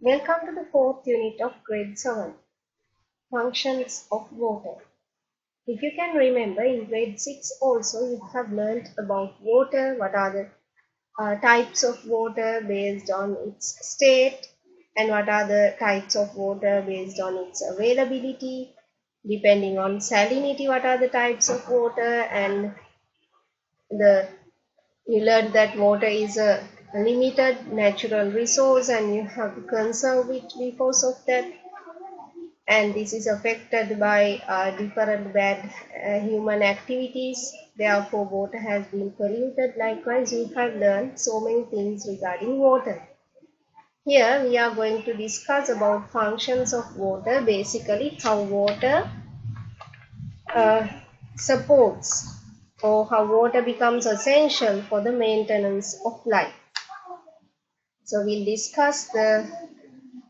Welcome to the fourth unit of grade 7, Functions of Water. If you can remember, in grade 6 also you have learnt about water, what are the types of water based on its state, and what are the types of water based on its availability, depending on salinity, what are the types of water, and the you learned that water is a limited natural resource and you have to conserve it because of that, and this is affected by different bad human activities. Therefore, water has been polluted. Likewise, you have learned so many things regarding water. Here, we are going to discuss about functions of water, basically how water uh, supports or how water becomes essential for the maintenance of life. So, we'll discuss the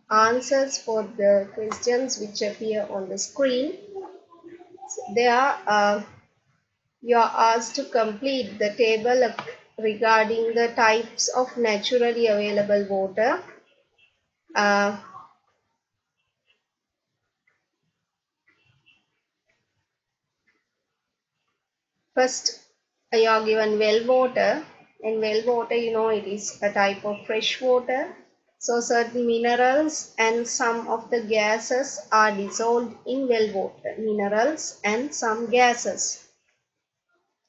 answers for the questions which appear on the screen. There, you are asked to complete the table regarding the types of naturally available water. Uh, First, you are given well water. And well water, it is a type of fresh water. So, certain minerals and some of the gases are dissolved in well water. Minerals and some gases.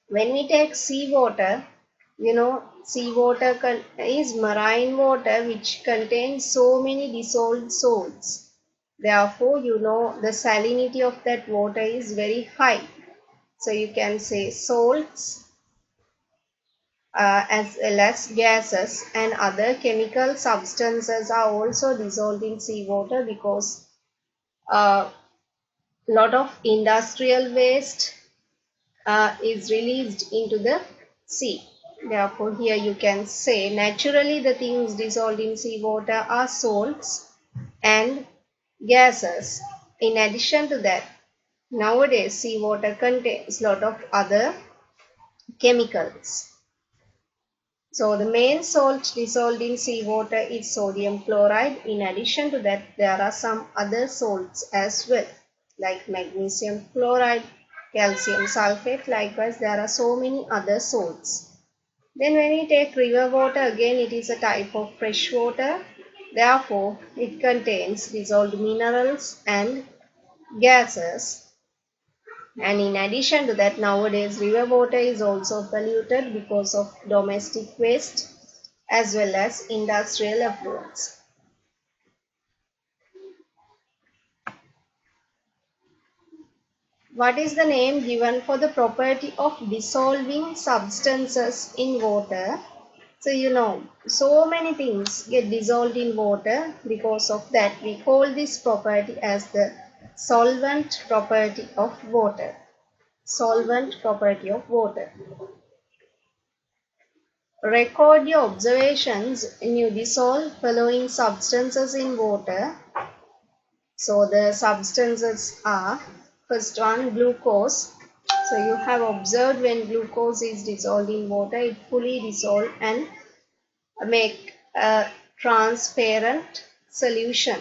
When we take seawater, seawater is marine water which contains so many dissolved salts. Therefore, the salinity of that water is very high. So you can say salts as well as gases and other chemical substances are also dissolved in seawater because a lot of industrial waste is released into the sea. Therefore, here you can say naturally the things dissolved in seawater are salts and gases. In addition to that, nowadays seawater contains a lot of other chemicals. So the main salt dissolved in seawater is sodium chloride. In addition to that, there are some other salts as well, like magnesium chloride, calcium sulfate. Likewise, there are so many other salts. Then when we take river water, again it is a type of fresh water. Therefore, it contains dissolved minerals and gases. And in addition to that, nowadays river water is also polluted because of domestic waste as well as industrial effluents. What is the name given for the property of dissolving substances in water? So so many things get dissolved in water. Because of that, we call this property as the solvent property of water. Solvent property of water. Record your observations when you dissolve following substances in water. So the substances are, first one, glucose. So you have observed when glucose is dissolved in water, it fully dissolves and make a transparent solution.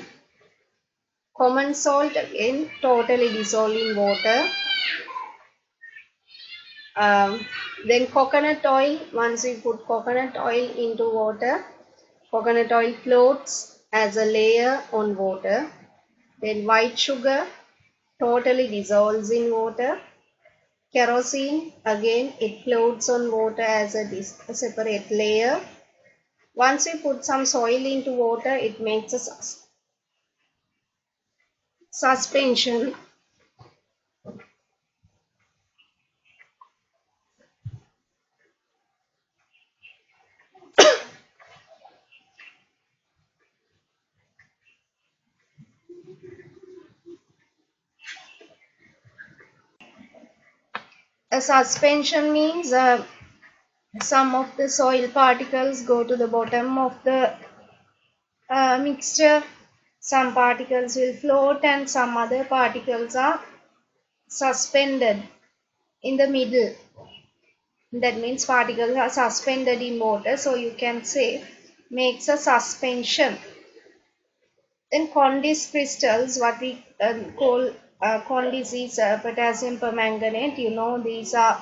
Common salt, again totally dissolved in water. Then coconut oil, once we put coconut oil into water, coconut oil floats as a layer on water. Then white sugar totally dissolves in water. Kerosene, again it floats on water as a separate layer. Once we put some soil into water, it makes a suspension. A suspension means some of the soil particles go to the bottom of the mixture. Some particles will float and some other particles are suspended in the middle. That means particles are suspended in water. So you can say makes a suspension. Then Condis crystals, what we call Condis is potassium permanganate. You know, these are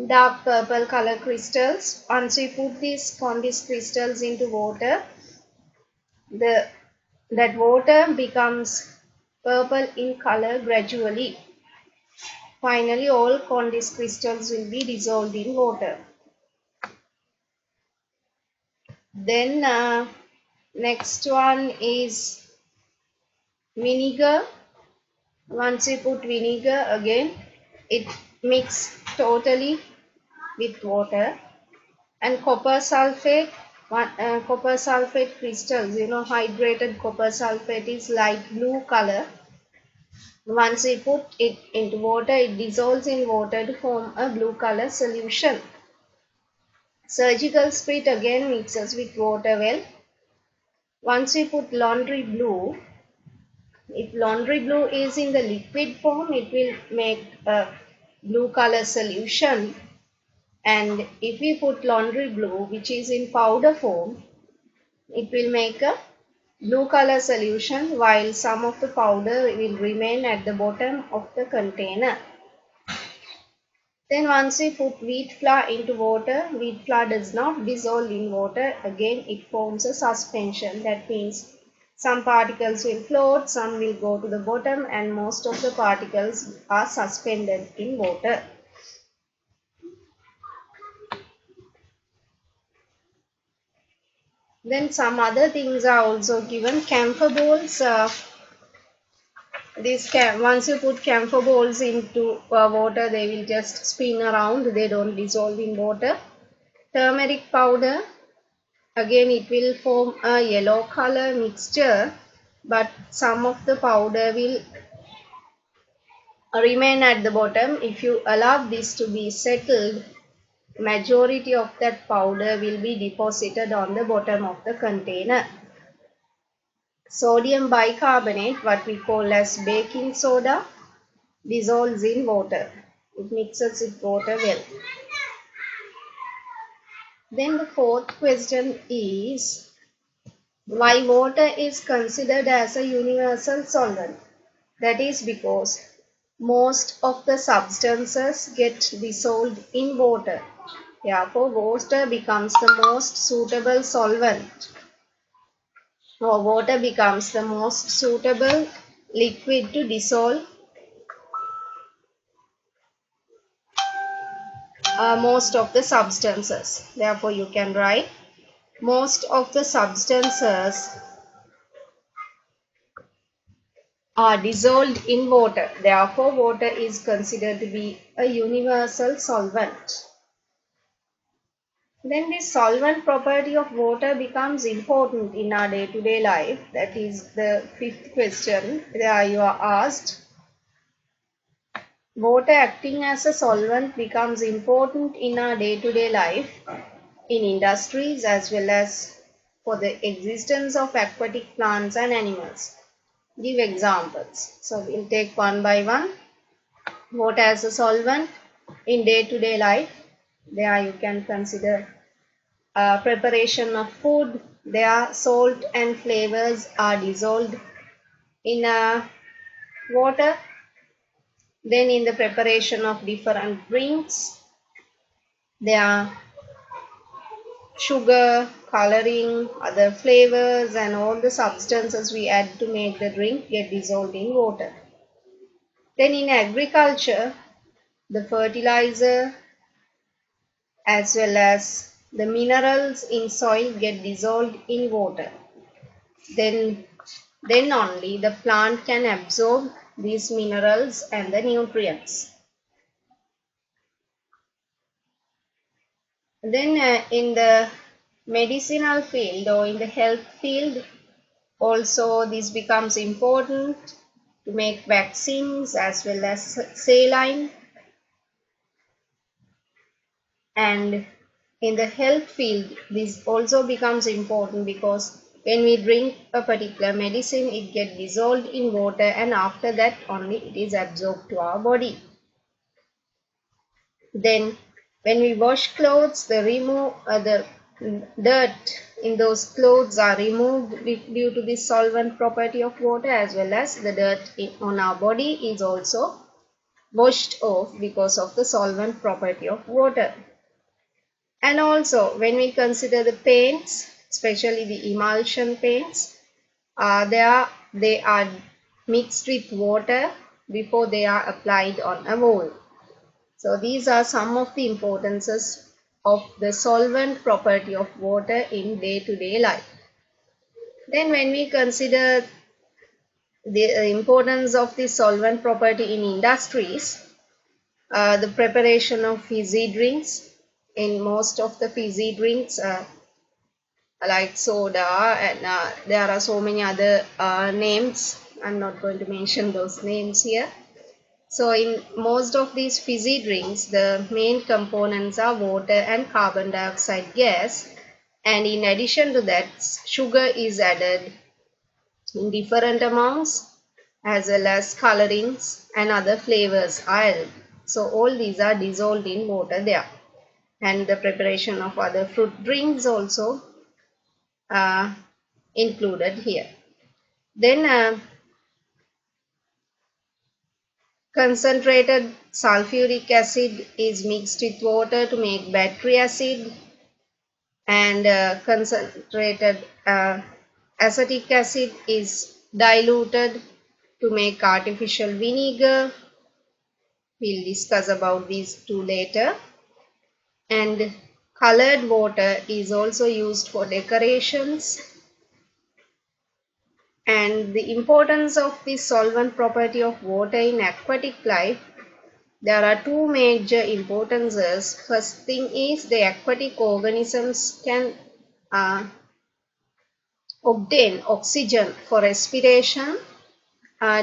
dark purple color crystals. Once we put these Condis crystals into water, that water becomes purple in color gradually. Finally, all Condis crystals will be dissolved in water. Then next one is vinegar. Once you put vinegar again, it mix totally with water. And copper sulfate, copper sulfate crystals, you know, hydrated copper sulfate is light blue color. Once we put it into water, it dissolves in water to form a blue color solution. Surgical spirit again mixes with water well. Once we put laundry blue, if laundry blue is in the liquid form, it will make a blue color solution. And if we put laundry blue, which is in powder form, it will make a blue color solution, while some of the powder will remain at the bottom of the container. Then once we put wheat flour into water, wheat flour does not dissolve in water. Again, it forms a suspension. That means some particles will float, some will go to the bottom, and most of the particles are suspended in water. Then some other things are also given. Camphor balls. Once you put camphor balls into water, they will just spin around. They don't dissolve in water. Turmeric powder. Again, it will form a yellow color mixture, but some of the powder will remain at the bottom. If you allow this to be settled, majority of that powder will be deposited on the bottom of the container. Sodium bicarbonate, what we call as baking soda, dissolves in water. It mixes with water well. Then the fourth question is, why water is considered as a universal solvent? That is because most of the substances get dissolved in water. Therefore, water becomes the most suitable solvent, or water becomes the most suitable liquid to dissolve most of the substances. Therefore, you can write most of the substances are dissolved in water. Therefore, water is considered to be a universal solvent. Then the solvent property of water becomes important in our day-to-day life. That is the fifth question. There you are asked, water acting as a solvent becomes important in our day-to-day life in industries as well as for the existence of aquatic plants and animals. Give examples. So we'll take one by one. Water as a solvent in day-to-day life. There you can consider preparation of food. Their salt and flavors are dissolved in water. Then in the preparation of different drinks, their sugar, coloring, other flavors, and all the substances we add to make the drink get dissolved in water. Then in agriculture, the fertilizer as well as the minerals in soil get dissolved in water. Then only the plant can absorb these minerals and the nutrients. Then in the medicinal field or in the health field, also this becomes important to make vaccines as well as saline. And in the health field, this also becomes important because when we drink a particular medicine, it gets dissolved in water, and after that only it is absorbed to our body. Then when we wash clothes, they remove the dirt in those clothes are removed due to the solvent property of water, as well as the dirt on our body is also washed off because of the solvent property of water. And also when we consider the paints, especially the emulsion paints, they are mixed with water before they are applied on a wall. So these are some of the importances of the solvent property of water in day-to-day life. Then when we consider the importance of the solvent property in industries, the preparation of fizzy drinks, in most of the fizzy drinks like soda, and there are so many other names. I'm not going to mention those names here. So in most of these fizzy drinks, the main components are water and carbon dioxide gas, and in addition to that, sugar is added in different amounts, as well as colorings and other flavors are added. So all these are dissolved in water there, and the preparation of other fruit drinks also included here. Then concentrated sulfuric acid is mixed with water to make battery acid, and concentrated acetic acid is diluted to make artificial vinegar. We'll discuss about these two later. And colored water is also used for decorations. And the importance of the solvent property of water in aquatic life, there are two major importances. First thing is the aquatic organisms can obtain oxygen for respiration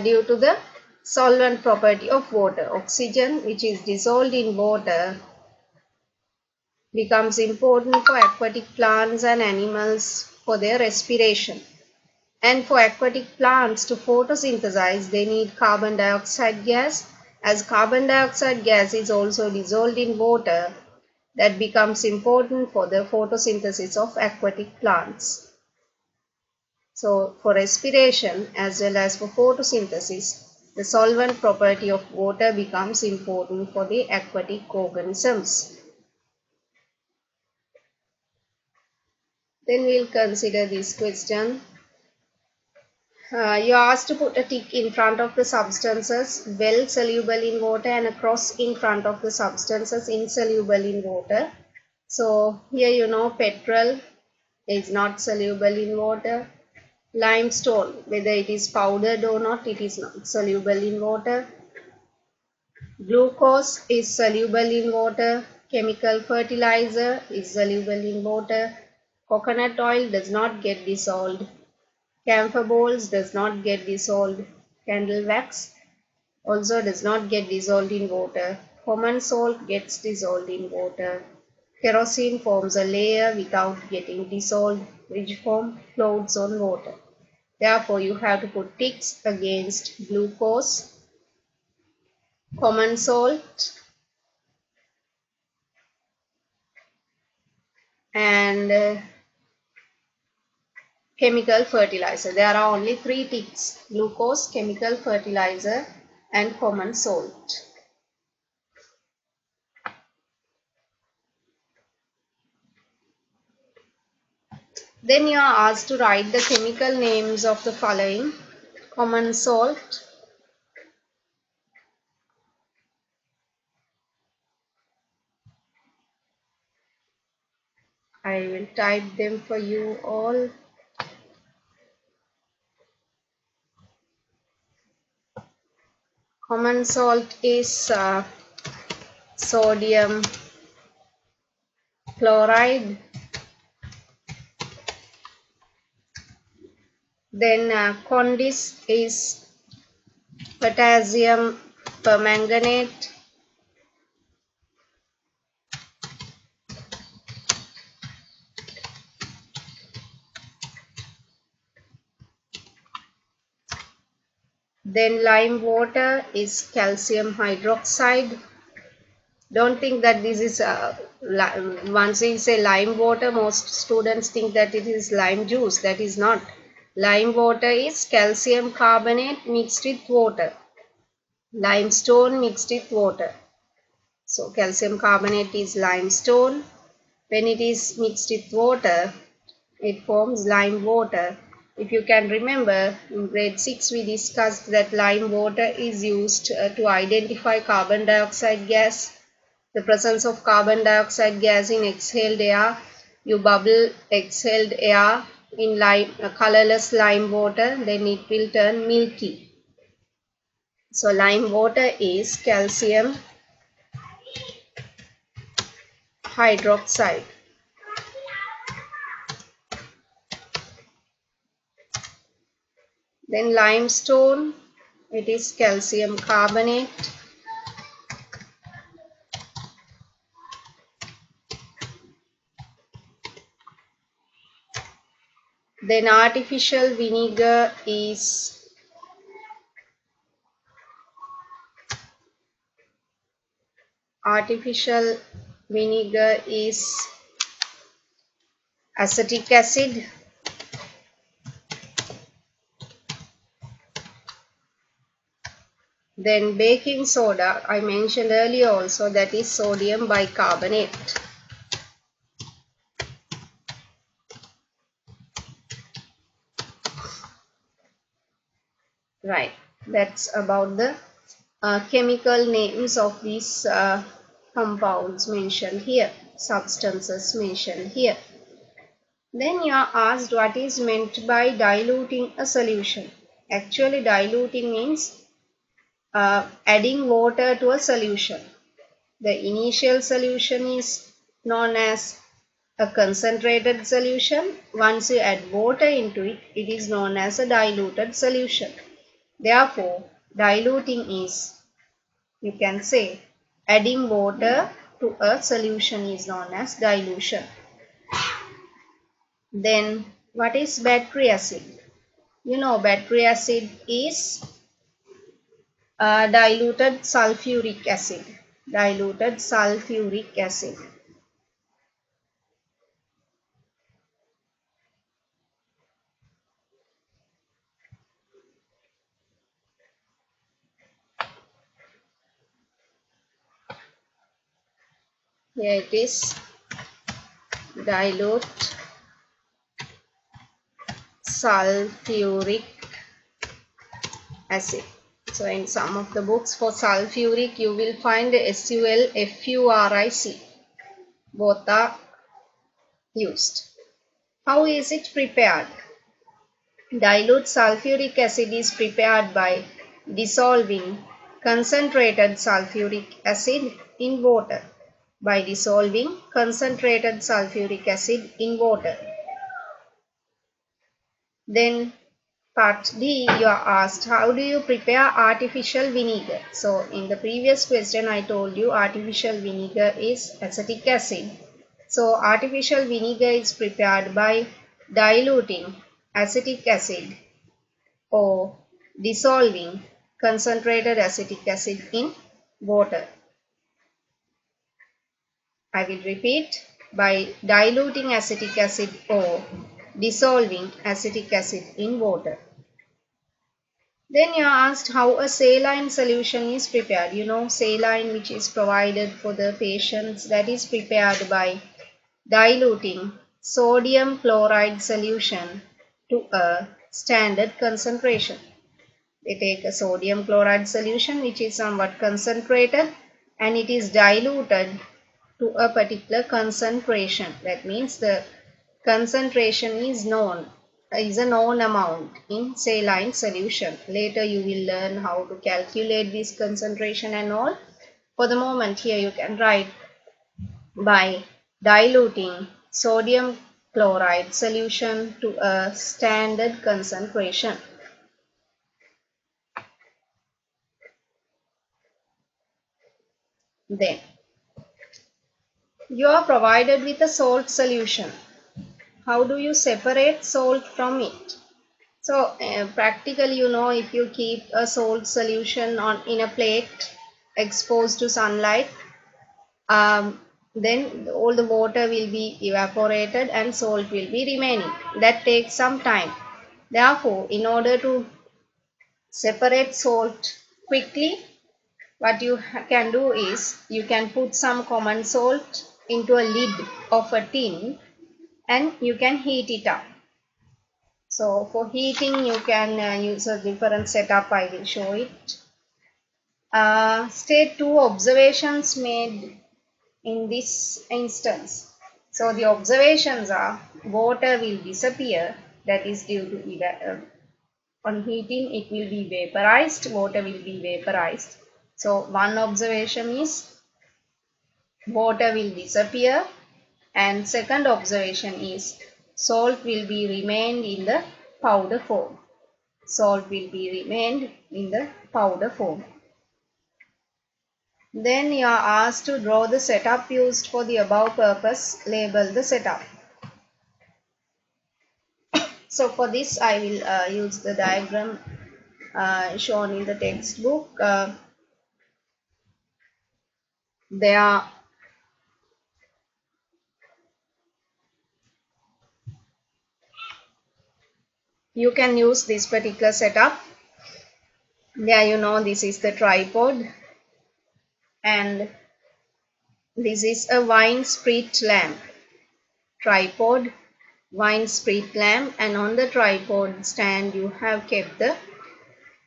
due to the solvent property of water. Oxygen, which is dissolved in water, becomes important for aquatic plants and animals for their respiration. And for aquatic plants to photosynthesize, they need carbon dioxide gas. As carbon dioxide gas is also dissolved in water, that becomes important for the photosynthesis of aquatic plants. So for respiration as well as for photosynthesis, the solvent property of water becomes important for the aquatic organisms. Then we'll consider this question. You are asked to put a tick in front of the substances well soluble in water and a cross in front of the substances insoluble in water. So here you know petrol is not soluble in water. Limestone, whether it is powdered or not, it is not soluble in water. Glucose is soluble in water. Chemical fertilizer is soluble in water. Coconut oil does not get dissolved. Camphor balls does not get dissolved. Candle wax also does not get dissolved in water. Common salt gets dissolved in water. Kerosene forms a layer without getting dissolved, which form floats on water. Therefore, you have to put ticks against glucose, common salt, and chemical fertilizer. There are only three ticks: glucose, chemical fertilizer, and common salt. Then you are asked to write the chemical names of the following: common salt, I will type them for you all. Common salt is sodium chloride. Then Condis is potassium permanganate. Then lime water is calcium hydroxide. Don't think that this is once we say lime water, most students think that it is lime juice. That is not. Lime water is calcium carbonate mixed with water, limestone mixed with water. So calcium carbonate is limestone. When it is mixed with water, it forms lime water. If you can remember, in grade 6 we discussed that lime water is used to identify carbon dioxide gas, the presence of carbon dioxide gas in exhaled air. You bubble exhaled air in colorless lime water, then it will turn milky. So lime water is calcium hydroxide. Then limestone, it is calcium carbonate. Then artificial vinegar is acetic acid. Then baking soda, I mentioned earlier also, that is sodium bicarbonate. Right, that's about the chemical names of these compounds mentioned here, substances mentioned here. Then you are asked what is meant by diluting a solution. Actually, diluting means adding water to a solution. The initial solution is known as a concentrated solution. Once you add water into it, it is known as a diluted solution. Therefore, diluting is, you can say, adding water to a solution is known as dilution. Then, what is battery acid? You know, battery acid is diluted sulfuric acid. Diluted sulfuric acid. Here it is, dilute sulfuric acid. So in some of the books for sulfuric, you will find SULFURIC. Both are used. How is it prepared? Dilute sulfuric acid is prepared by dissolving concentrated sulfuric acid in water. By dissolving concentrated sulfuric acid in water. Then part D, you are asked, how do you prepare artificial vinegar? So in the previous question I told you artificial vinegar is acetic acid. So artificial vinegar is prepared by diluting acetic acid or dissolving concentrated acetic acid in water. I will repeat, by diluting acetic acid or dissolving acetic acid in water. Then you are asked how a saline solution is prepared. You know, saline which is provided for the patients, that is prepared by diluting sodium chloride solution to a standard concentration. They take a sodium chloride solution which is somewhat concentrated and it is diluted to a particular concentration. That means the concentration is a known amount in saline solution. Later you will learn how to calculate this concentration and all. For the moment here you can write by diluting sodium chloride solution to a standard concentration. Then you are provided with a salt solution. How do you separate salt from it? So practically, you know, if you keep a salt solution in a plate exposed to sunlight, then all the water will be evaporated and salt will be remaining. That takes some time. Therefore, in order to separate salt quickly, what you can do is you can put some common salt into a lid of a tin and you can heat it up. So for heating you can use a different setup. I will show it. State two observations made in this instance. So the observations are water will disappear, that is due to on heating it will be vaporized, water will be vaporized. So one observation is water will disappear, and second observation is salt will be remained in the powder form. Salt will be remained in the powder form. Then you are asked to draw the setup used for the above purpose. Label the setup. So for this I will use the diagram shown in the textbook. There you can use this particular setup. There you know this is the tripod and this is a wine spirit lamp. Tripod, wine spirit lamp, and on the tripod stand you have kept the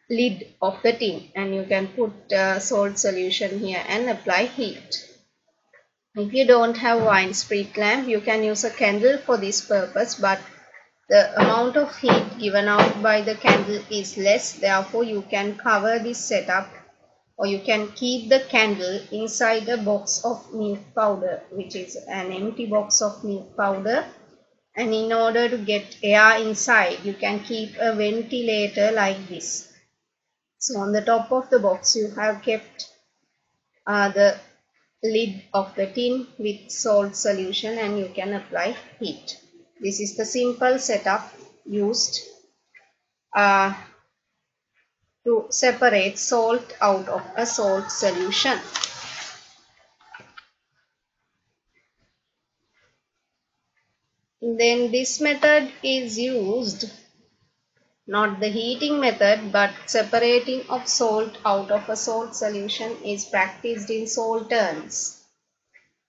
lid of the tin and you can put salt solution here and apply heat. If you don't have wine spirit lamp, you can use a candle for this purpose, but the amount of heat given out by the candle is less. Therefore, you can cover this setup or you can keep the candle inside a box of milk powder, which is an empty box of milk powder. And in order to get air inside, you can keep a ventilator like this. So on the top of the box, you have kept the lid of the tin with salt solution and you can apply heat. This is the simple setup used to separate salt out of a salt solution. Then this method is used, not the heating method, but separating of salt out of a salt solution is practiced in Salterns.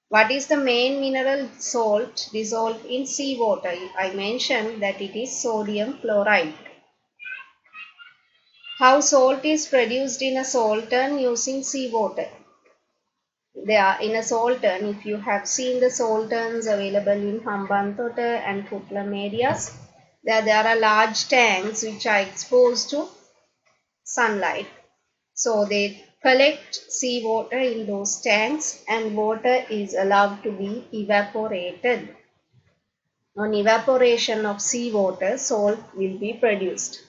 What is the main mineral salt dissolved in seawater? I mentioned that it is sodium chloride. How salt is produced in a Saltern using seawater? There in a Saltern, if you have seen the Salterns available in Hambantota and Putlam areas, there are large tanks which are exposed to sunlight. So they collect seawater in those tanks and water is allowed to be evaporated. On evaporation of seawater, salt will be produced.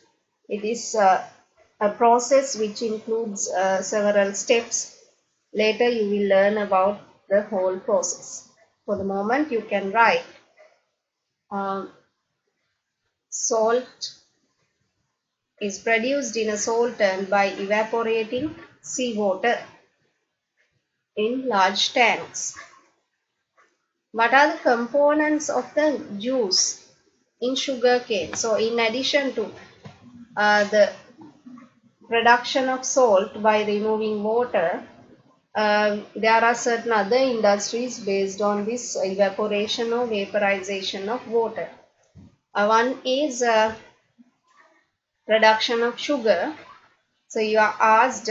It is a process which includes several steps. Later you will learn about the whole process. For the moment you can write salt is produced in a Saltern by evaporating seawater in large tanks. What are the components of the juice in sugarcane? So in addition to the production of salt by removing water, there are certain other industries based on this evaporation or vaporization of water. One is production of sugar. So you are asked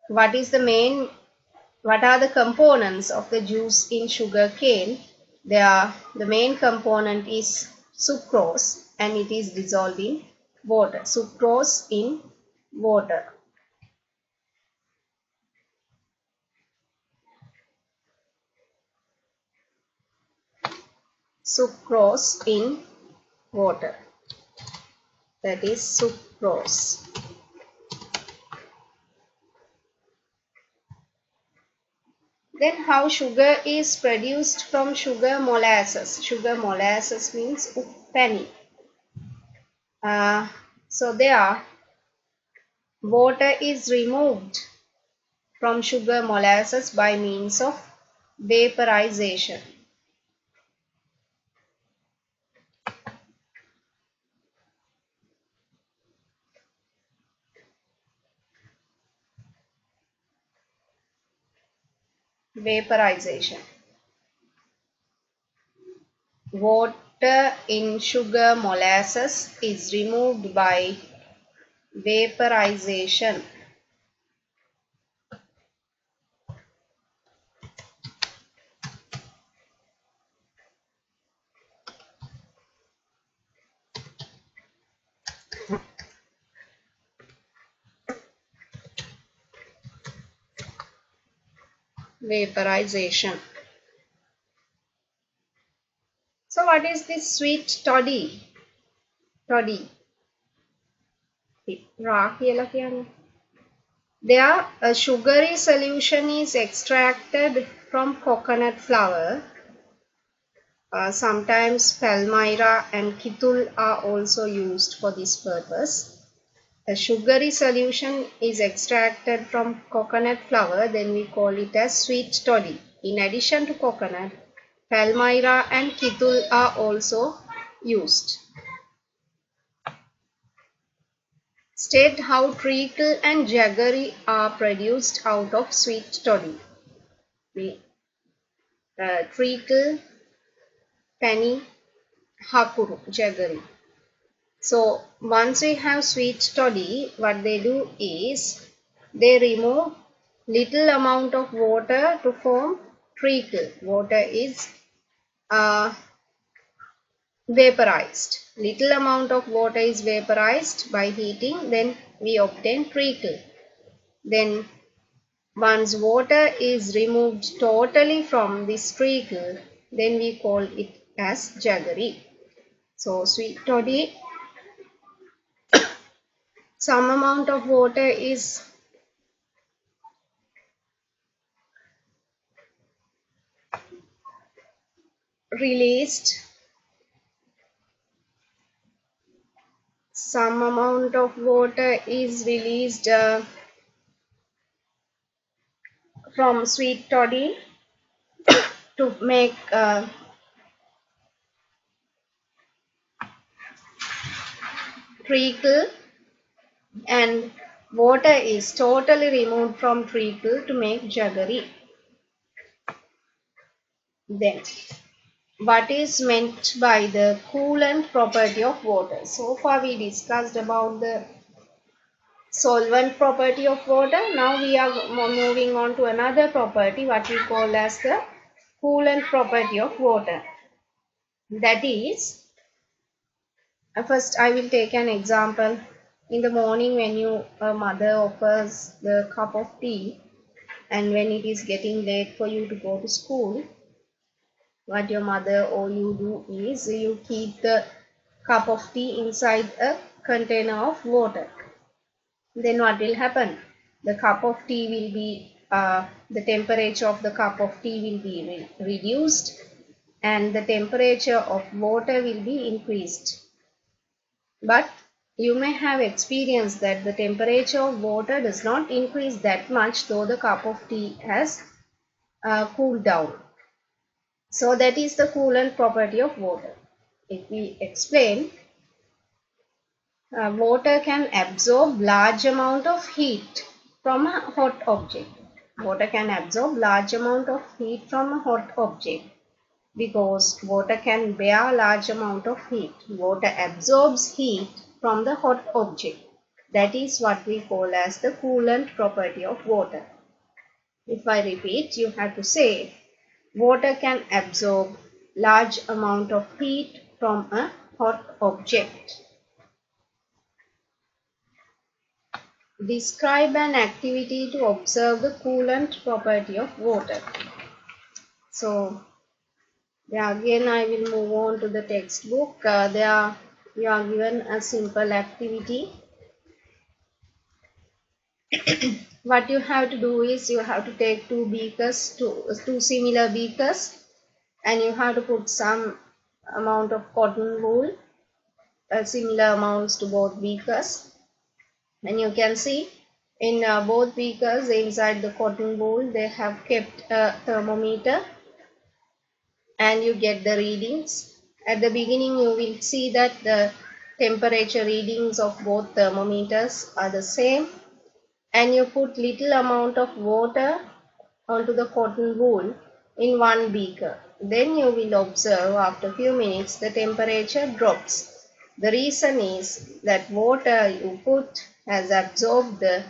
what are the components of the juice in sugar cane? The main component is sucrose and it is dissolved in water. Sucrose in water. Sucrose in water. That is sucrose. Then how sugar is produced from sugar molasses. Sugar molasses means uppani. So there water is removed from sugar molasses by means of vaporization. Vaporization. Water in sugar molasses is removed by vaporization. Vaporization. So what is this sweet toddy? Toddy. Ra කියලා කියන්නේ. There, a sugary solution is extracted from coconut flour. Sometimes palmyra and kithul are also used for this purpose. A sugary solution is extracted from coconut flour, then we call it as sweet toddy. In addition to coconut, palmyra and kithul are also used. State how treacle and jaggery are produced out of sweet toddy. Treacle, penny, hakuru, jaggery. So once we have sweet toddy, what they do is they remove little amount of water to form treacle. Water is vaporized. Little amount of water is vaporized by heating, then we obtain treacle. Then once water is removed totally from this treacle, then we call it as jaggery. So sweet toddy, some amount of water is released, some amount of water is released from sweet toddy to make treacle, and water is totally removed from treacle to make jaggery. Then what is meant by the coolant property of water? So far we discussed about the solvent property of water. Now we are moving on to another property, what we call as the coolant property of water. That is, first I will take an example. In the morning when a mother offers the cup of tea, and when it is getting late for you to go to school, what your mother or you do is you keep the cup of tea inside a container of water. Then what will happen? The cup of tea will be, the temperature of the cup of tea will be reduced, and the temperature of water will be increased. But you may have experienced that the temperature of water does not increase that much, though the cup of tea has cooled down. So that is the coolant property of water. If we explain, water can absorb large amount of heat from a hot object. Water can absorb large amount of heat from a hot object because water can bear large amount of heat. Water absorbs heat from the hot object. That is what we call as the coolant property of water. If I repeat, you have to say water can absorb large amount of heat from a hot object. Describe an activity to observe the coolant property of water. So, again I will move on to the textbook. There you are given a simple activity. What you have to do is you have to take two beakers, two similar beakers, and you have to put some amount of cotton wool, similar amounts to both beakers. And you can see In both beakers inside the cotton wool, they have kept a thermometer and you get the readings. At the beginning, you will see that the temperature readings of both thermometers are the same, and you put little amount of water onto the cotton wool in one beaker. Then you will observe after few minutes the temperature drops. The reason is that water you put has absorbed the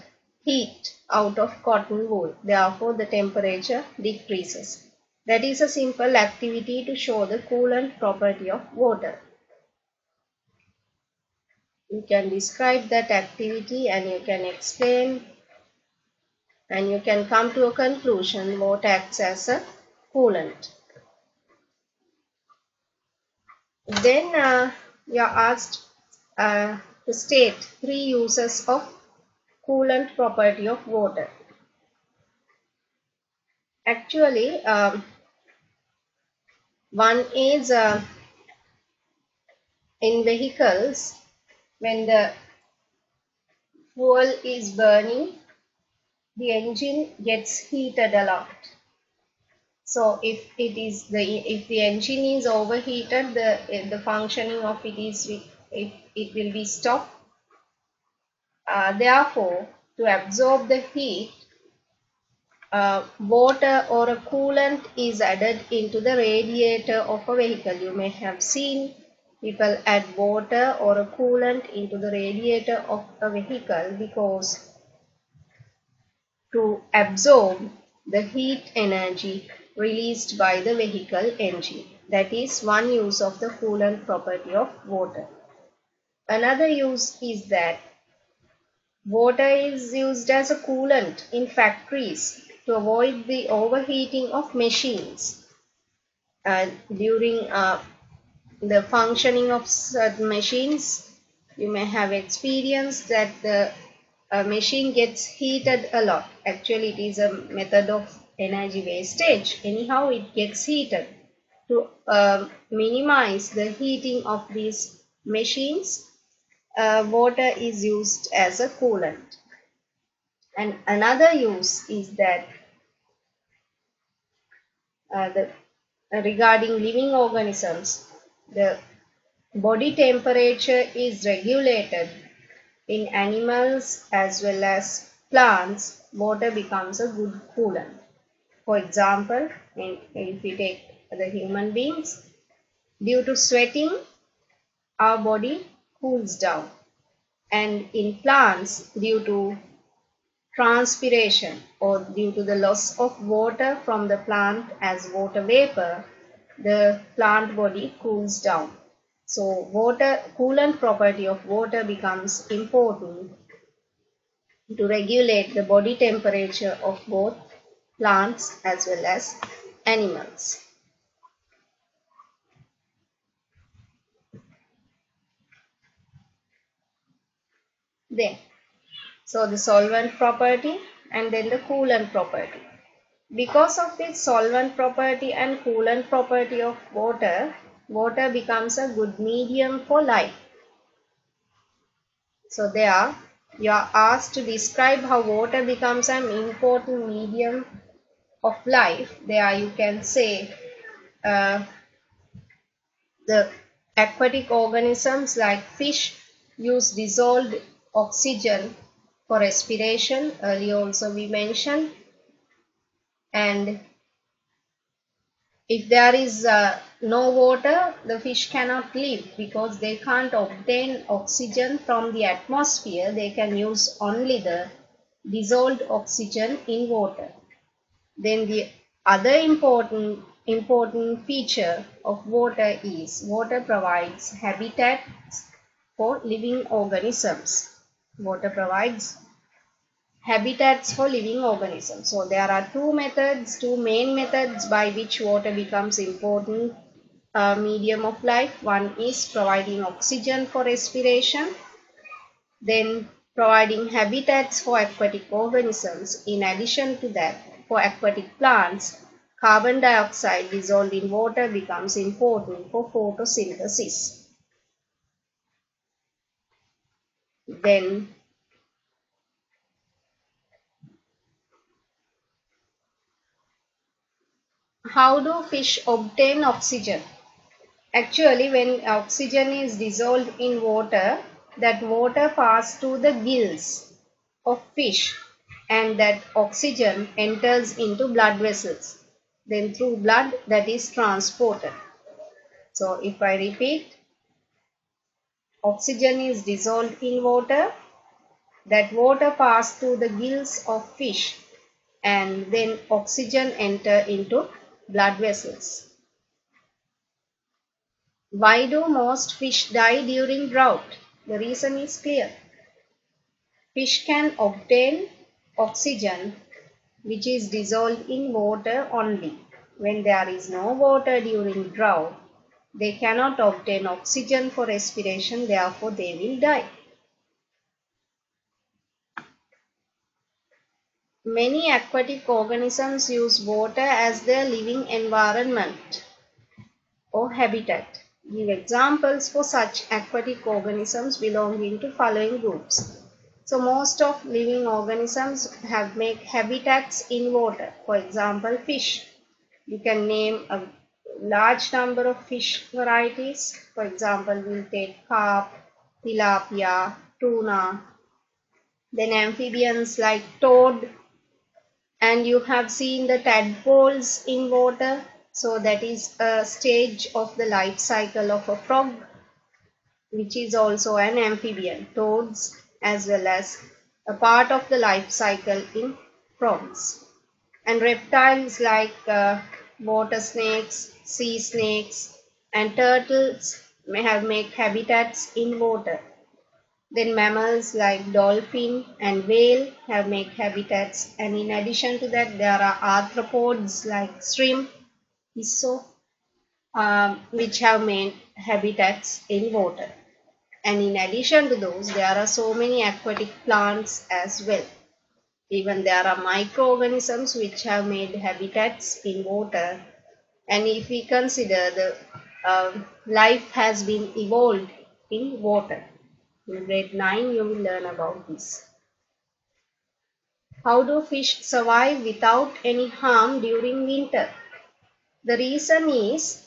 heat out of cotton wool. Therefore, the temperature decreases. That is a simple activity to show the coolant property of water. You can describe that activity and you can explain and you can come to a conclusion what acts as a coolant. Then you are asked to state three uses of coolant property of water. Actually, one is in vehicles when the fuel is burning, the engine gets heated a lot. So if the engine is overheated, the functioning of it will be stopped. Therefore, to absorb the heat, water or a coolant is added into the radiator of a vehicle. You may have seen people add water or a coolant into the radiator of a vehicle because to absorb the heat energy released by the vehicle engine. That is one use of the coolant property of water. Another use is that water is used as a coolant in factories to avoid the overheating of machines. During the functioning of certain machines, you may have experienced that the machine gets heated a lot. Actually, it is a method of energy wastage. Anyhow, it gets heated. To minimize the heating of these machines, water is used as a coolant. And another use is that regarding living organisms, the body temperature is regulated in animals as well as plants. Water becomes a good coolant. For example, if we take the human beings, due to sweating, our body cools down. And in plants, due to transpiration or due to the loss of water from the plant as water vapor, the plant body cools down. So water coolant property of water becomes important to regulate the body temperature of both plants as well as animals. Then, so the solvent property and then the coolant property. Because of this solvent property and coolant property of water, water becomes a good medium for life. So there, you are asked to describe how water becomes an important medium of life. There you can say the aquatic organisms like fish use dissolved oxygen for respiration. Earlier also we mentioned. And if there is no water, the fish cannot live because they can't obtain oxygen from the atmosphere. They can use only the dissolved oxygen in water. Then the other important feature of water is water provides habitats for living organisms. Water provides habitats for living organisms. So there are two main methods by which water becomes important medium of life. One is providing oxygen for respiration, then providing habitats for aquatic organisms. In addition to that, for aquatic plants, carbon dioxide dissolved in water becomes important for photosynthesis. Then How do fish obtain oxygen? Actually, when oxygen is dissolved in water, that water passes through the gills of fish and that oxygen enters into blood vessels. Then through blood that is transported. So if I repeat, oxygen is dissolved in water, that water passes through the gills of fish and then oxygen enter into blood vessels. Why do most fish die during drought? The reason is clear. Fish can obtain oxygen which is dissolved in water only. When there is no water during drought, they cannot obtain oxygen for respiration, therefore they will die. Many aquatic organisms use water as their living environment or habitat. Give examples for such aquatic organisms belonging to following groups. So most of living organisms have make habitats in water. For example, fish. You can name a large number of fish varieties. For example, we'll take carp, tilapia, tuna. Then amphibians like toad, and you have seen the tadpoles in water. So that is a stage of the life cycle of a frog, which is also an amphibian. Toads as well as a part of the life cycle in frogs. And reptiles like water snakes, sea snakes, and turtles may have make habitats in water. Then mammals like dolphin and whale have made habitats, and in addition to that there are arthropods like shrimp, issel, which have made habitats in water. And in addition to those, there are so many aquatic plants as well. Even there are microorganisms which have made habitats in water. And if we consider the life has been evolved in water. In grade 9, you will learn about this. How do fish survive without any harm during winter? The reason is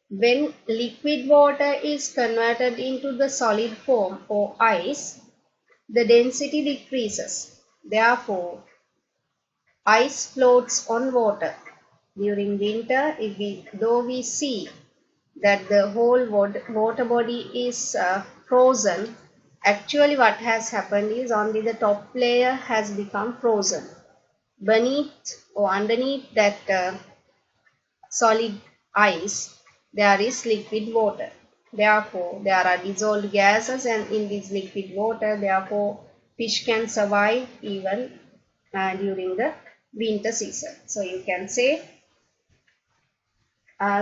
when liquid water is converted into the solid form or ice, the density decreases. Therefore, ice floats on water. During winter, though we see that the whole water body is frozen, actually what has happened is only the top layer has become frozen. Beneath or underneath that solid ice, there is liquid water. Therefore, there are dissolved gases, and in this liquid water, therefore, fish can survive even during the winter season. So you can say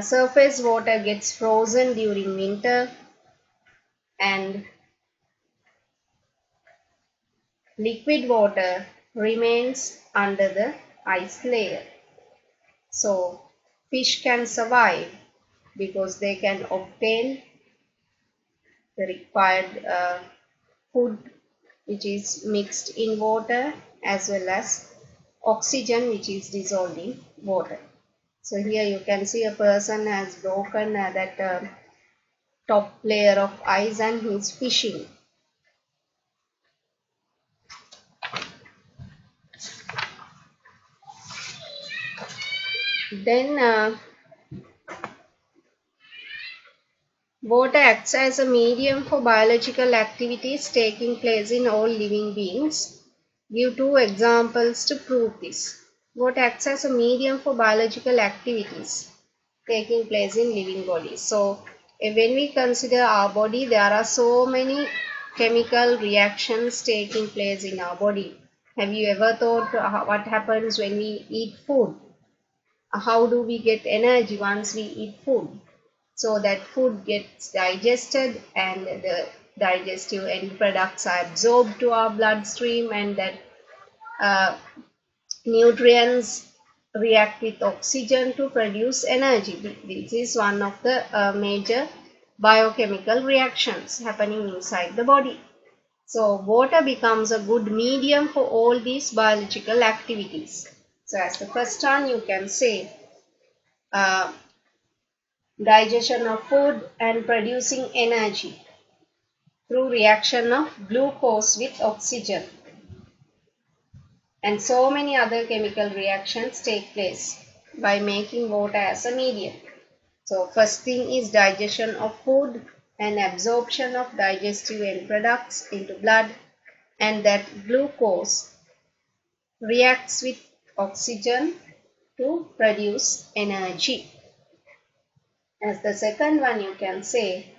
surface water gets frozen during winter and liquid water remains under the ice layer. So fish can survive because they can obtain the required food which is mixed in water as well as oxygen which is dissolved in water. So here you can see a person has broken that top layer of ice and he is fishing. Then water acts as a medium for biological activities taking place in all living beings. Give two examples to prove this. Water acts as a medium for biological activities taking place in living bodies. So, when we consider our body, there are so many chemical reactions taking place in our body. Have you ever thought what happens when we eat food? How do we get energy once we eat food? So that food gets digested and the digestive end products are absorbed to our bloodstream, and that uh, nutrients react with oxygen to produce energy. This is one of the major biochemical reactions happening inside the body. So water becomes a good medium for all these biological activities. So as the first one, you can say uh, digestion of food and producing energy through reaction of glucose with oxygen. And so many other chemical reactions take place by making water as a medium. So first thing is digestion of food and absorption of digestive end products into blood, and that glucose reacts with oxygen to produce energy. As the second one, you can say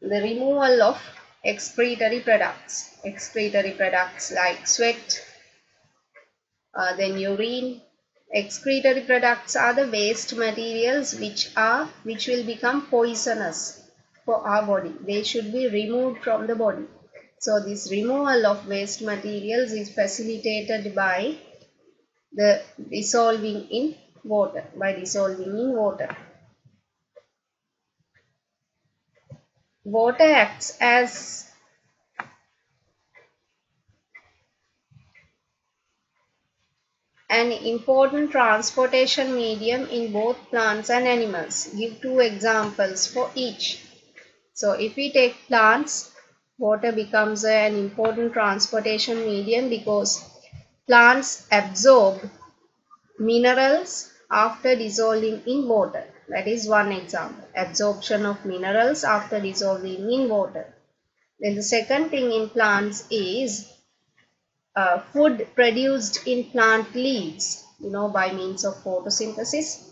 the removal of excretory products. Excretory products like sweat, then urine. Excretory products are the waste materials which will become poisonous for our body. They should be removed from the body. So this removal of waste materials is facilitated by the dissolving in water, Water acts as an important transportation medium in both plants and animals. Give two examples for each. So if we take plants, water becomes an important transportation medium because plants absorb minerals after dissolving in water. That is one example. Absorption of minerals after dissolving in water. Then the second thing in plants is food produced in plant leaves, by means of photosynthesis.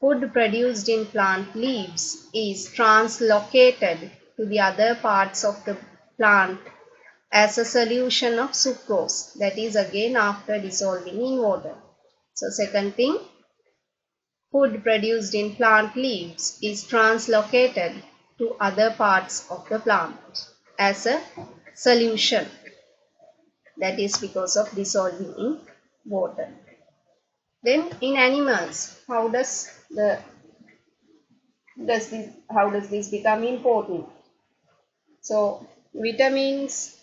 Food produced in plant leaves is translocated to the other parts of the plant as a solution of sucrose, that is again after dissolving in water. So second thing, food produced in plant leaves is translocated to other parts of the plant as a solution, that is because of dissolving in water. Then in animals, how does this become important? So vitamins,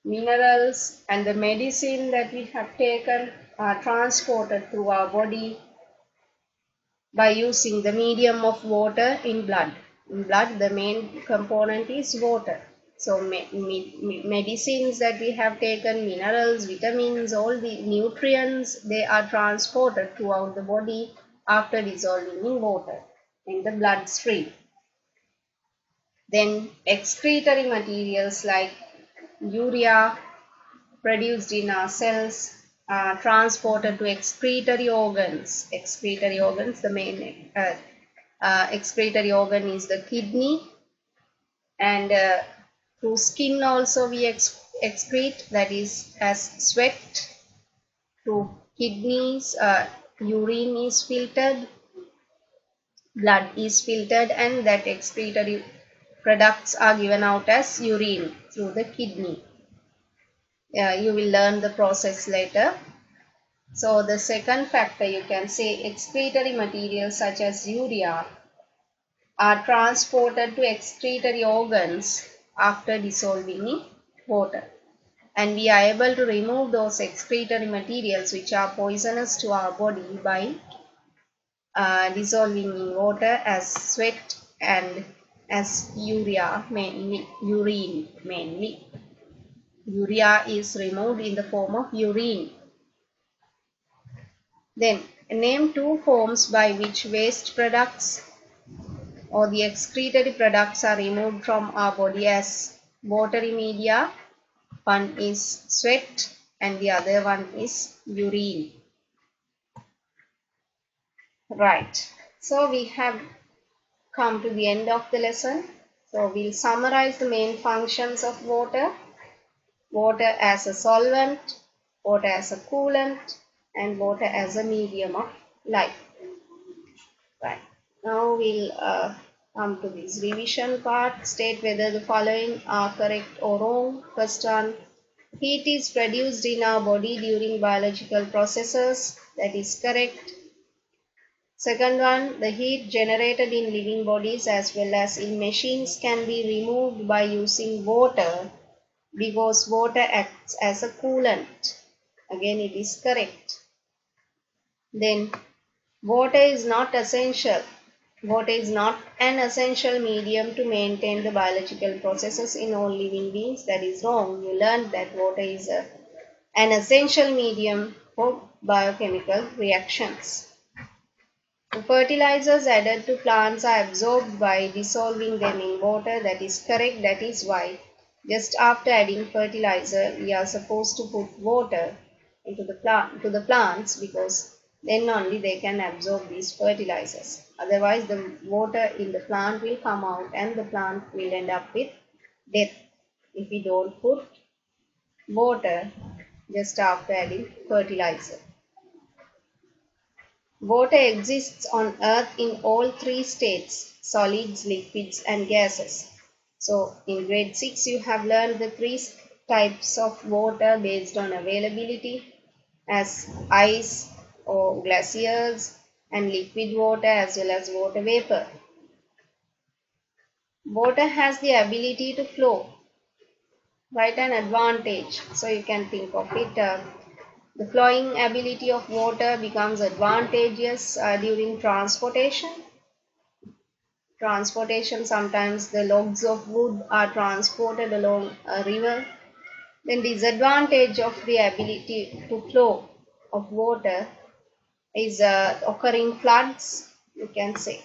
minerals and the medicine that we have taken are transported through our body by using the medium of water in blood. In blood, the main component is water. So medicines that we have taken, minerals, vitamins, all the nutrients, they are transported throughout the body after dissolving in water in the bloodstream. Then excretory materials like urea produced in our cells are transported to excretory organs. Excretory organs, the main excretory organ is the kidney, and through skin also we excrete, that is as sweat. Through kidneys, urine is filtered, blood is filtered, and that excretory products are given out as urine through the kidney. You will learn the process later. So the second factor, you can say excretory materials such as urea are transported to excretory organs after dissolving in water. And we are able to remove those excretory materials which are poisonous to our body by dissolving in water as sweat and as urea, urine mainly. Urea is removed in the form of urine. Then name two forms by which waste products or the excretory products are removed from our body as watery media. One is sweat and the other one is urine. Right. So we have come to the end of the lesson. So we'll summarize the main functions of water. Water as a solvent, water as a coolant, and water as a medium of life. Right. Now we'll come to this revision part. State whether the following are correct or wrong. First one, heat is produced in our body during biological processes. That is correct. Second one, the heat generated in living bodies as well as in machines can be removed by using water because water acts as a coolant. Again, it is correct. Then water is not essential. Water is not an essential medium to maintain the biological processes in all living beings. That is wrong. You learned that water is an essential medium for biochemical reactions. The fertilizers added to plants are absorbed by dissolving them in water. That is correct. That is why just after adding fertilizer, we are supposed to put water into the plants, because then only they can absorb these fertilizers. Otherwise, the water in the plant will come out and the plant will end up with death if we don't put water just after adding fertilizer. Water exists on Earth in all three states: solids, liquids, and gases. So, in grade 6, you have learned the three types of water based on availability, as ice or glaciers, and liquid water as well as water vapor. Water has the ability to flow, quite an advantage. So, you can think of it. The flowing ability of water becomes advantageous during transportation. Sometimes the logs of wood are transported along a river. Then disadvantage of the ability to flow of water is occurring floods, you can say.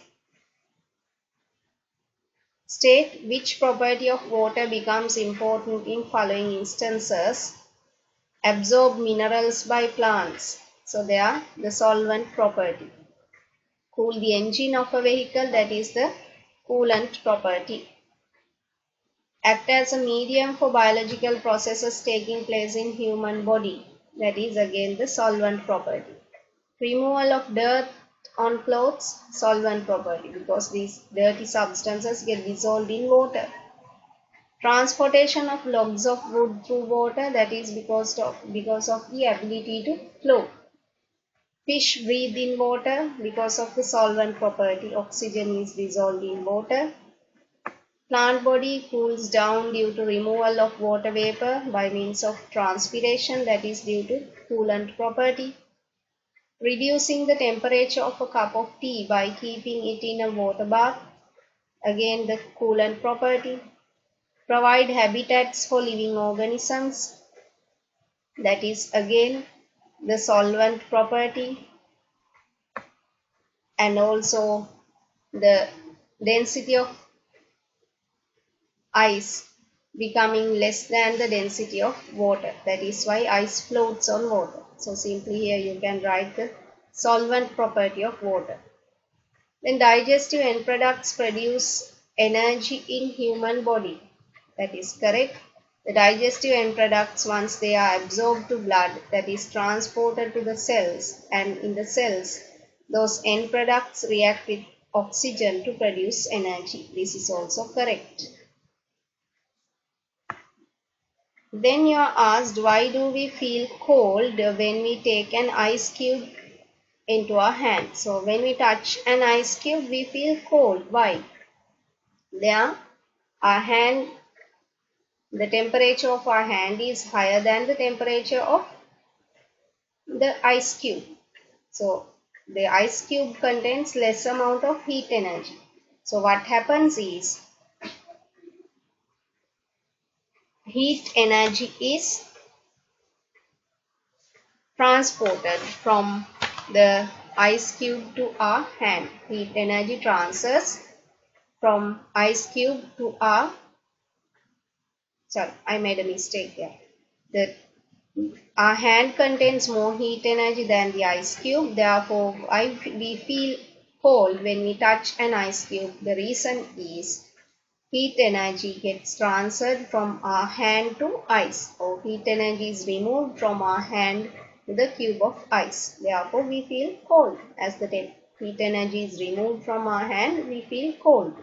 State which property of water becomes important in following instances. Absorb minerals by plants. So they are the solvent property. Cool the engine of a vehicle, that is the coolant property. Act as a medium for biological processes taking place in human body, that is again the solvent property. Removal of dirt on clothes, solvent property, because these dirty substances get dissolved in water. Transportation of logs of wood through water, that is because of the ability to flow. Fish breathe in water because of the solvent property. Oxygen is dissolved in water. Plant body cools down due to removal of water vapor by means of transpiration, that is due to coolant property. Reducing the temperature of a cup of tea by keeping it in a water bath, again the coolant property. Provide habitats for living organisms, that is again the solvent property. And also the density of ice becoming less than the density of water. That is why ice floats on water. So simply here you can write the solvent property of water. Then digestive end products produce energy in human body. That is correct. The digestive end products, once they are absorbed to blood, that is transported to the cells, and in the cells those end products react with oxygen to produce energy. This is also correct. Then you are asked, why do we feel cold when we take an ice cube into our hand? So when we touch an ice cube, we feel cold. Why? There, our hand, the temperature of our hand is higher than the temperature of the ice cube. So the ice cube contains less amount of heat energy. So what happens is, heat energy is transported from the ice cube to our hand. Heat energy transfers from ice cube to our, sorry, I made a mistake here. Our hand contains more heat energy than the ice cube. Therefore, we feel cold when we touch an ice cube. The reason is heat energy gets transferred from our hand to ice, or heat energy is removed from our hand to the cube of ice. Therefore, we feel cold. As the heat energy is removed from our hand, we feel cold.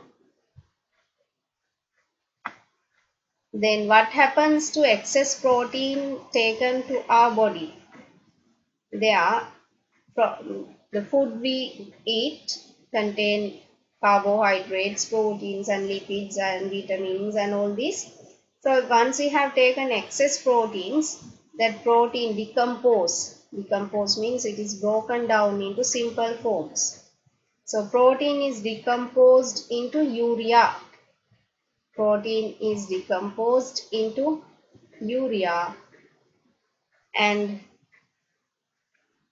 Then what happens to excess protein taken to our body? The food we eat contain carbohydrates, proteins and lipids and vitamins and all this. So once we have taken excess proteins, that protein decompose. Decompose means it is broken down into simple forms. So protein is decomposed into urea. Protein is decomposed into urea, and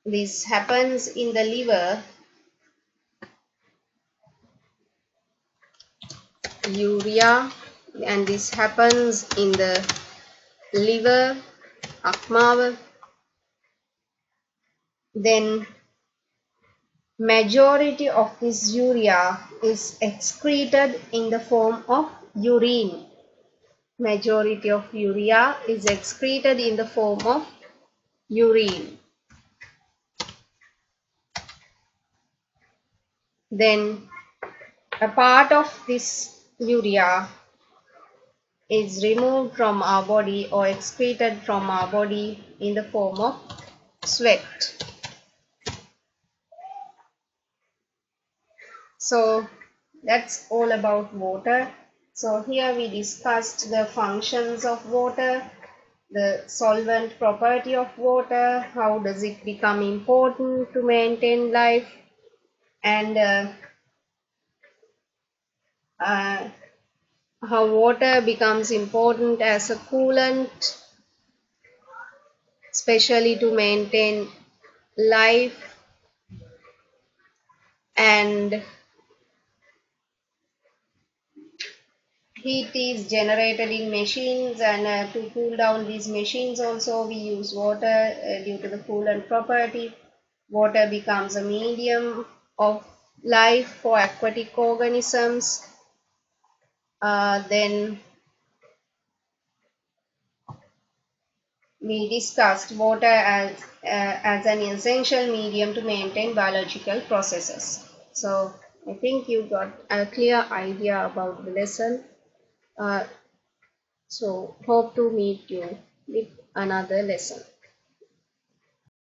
this happens in the liver. Urea, and this happens in the liver, akmav. Then majority of this urea is excreted in the form of urine. Majority of urea is excreted in the form of urine. Then a part of this urea is removed from our body or excreted from our body in the form of sweat. So that's all about water. So here we discussed the functions of water, the solvent property of water, how does it become important to maintain life, and uh, how water becomes important as a coolant, especially to maintain life, and heat is generated in machines, and to cool down these machines also we use water due to the coolant property. Water becomes a medium of life for aquatic organisms. Then we discussed water as an essential medium to maintain biological processes. So I think you got a clear idea about the lesson. Uh, so hope to meet you with another lesson.